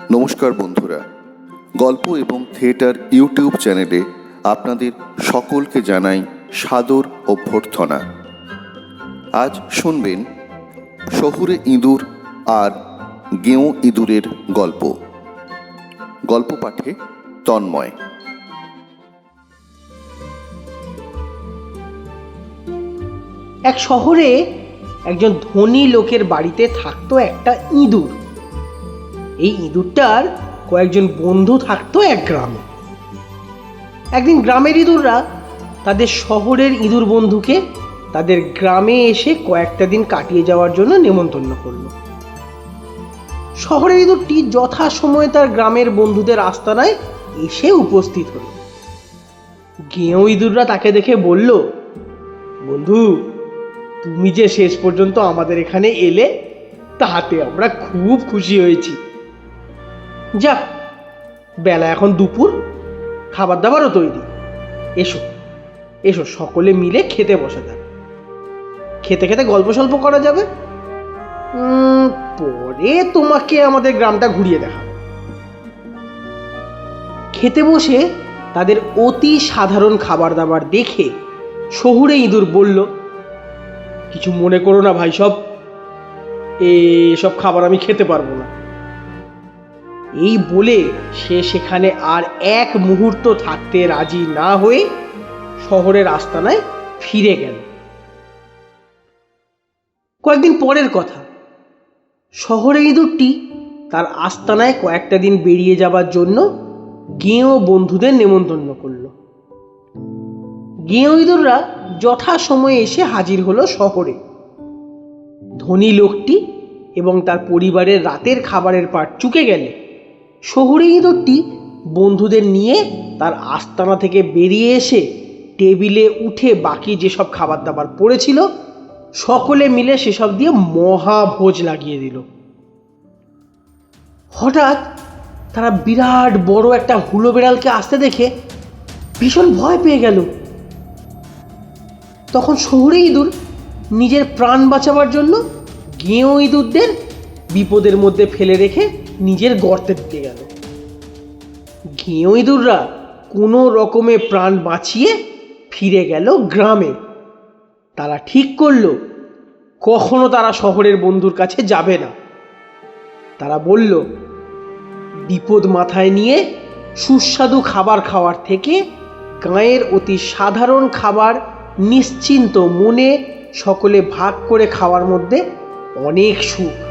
নমস্কার বন্ধুরা, গল্প এবং থিয়েটার ইউটিউব চ্যানেলে আপনাদের সকলকে জানাই সাদর অভ্যর্থনা। আজ শুনবেন শহুরে ইঁদুর আর গেঁয়ো ইঁদুরের গল্প। গল্প পাঠে তন্ময়। এক শহরে একজন ধনী লোকের বাড়িতে থাকতো একটা ইঁদুর। এই ইঁদুরটার কয়েকজন বন্ধু থাকতো এক গ্রামে। একদিন গ্রামের ইঁদুররা তাদের শহরের ইঁদুর বন্ধুকে তাদের গ্রামে এসে কয়েকটা দিন কাটিয়ে যাওয়ার জন্য নেমন্তন্ন করলো। শহরের ইঁদুরটি যথাসময়ে তার গ্রামের বন্ধুদের আস্তানায় এসে উপস্থিত হলো। গেঁয়ো ইঁদুররা তাকে দেখে বলল, বন্ধু, তুমি যে শেষ পর্যন্ত আমাদের এখানে এলে তাতে আমরা খুব খুশি হয়েছি। যাক, বেলা এখন দুপুর, খাবার দাবারও তৈরি। এসো এসো, সকলে মিলে খেতে বসা যাবে। খেতে খেতে গল্প সল্প করা যাবে। পরে তোমাকে আমাদের গ্রামটা ঘুরিয়ে দেখাবো। খেতে বসে তাদের অতি সাধারণ খাবার দাবার দেখে শহুরে ইঁদুর বলল, কিছু মনে করো না ভাই, এসব খাবার আমি খেতে পারবো না। এই বলে সে সেখানে আর এক মুহূর্ত থাকতে রাজি না হয়ে শহরের আস্তানায় ফিরে গেল। কয়েকদিন পরের কথা, শহরের ইঁদুরটি তার আস্তানায় কয়েকটা দিন বেরিয়ে যাবার জন্য গেঁয়ো বন্ধুদের নেমন্তন্ন করল। গেঁয়ো ইঁদুররা যথাসময়ে এসে হাজির হলো শহরে। ধনী লোকটি এবং তার পরিবারের রাতের খাবারের পাট চুকে গেলে শহুরে ইঁদুরটি বন্ধুদের নিয়ে তার আস্তানা থেকে বেরিয়ে এসে টেবিলে উঠে বাকি যেসব খাবার দাবার পড়েছিল সকলে মিলে সেসব দিয়ে মহাভোজ লাগিয়ে দিল। হঠাৎ তারা বিরাট বড় একটা হুলো বেড়ালকে আসতে দেখে ভীষণ ভয় পেয়ে গেল। তখন শহুরে ইঁদুর নিজের প্রাণ বাঁচাবার জন্য গেঁয়ো ইঁদুরদের বিপদের মধ্যে ফেলে রেখে নিজের গর্তে ঢুকে গেল। গেঁয়ো ইঁদুররা কোনো রকমে প্রাণ বাঁচিয়ে ফিরে গেল গ্রামে। তারা ঠিক করলো কখনো তারা শহরের বন্ধুর কাছে যাবে না। তারা বলল, বিপদ মাথায় নিয়ে সুস্বাদু খাবার খাওয়ার থেকে গাঁয়ের অতি সাধারণ খাবার নিশ্চিন্ত মনে সকলে ভাগ করে খাওয়ার মধ্যে অনেক সুখ।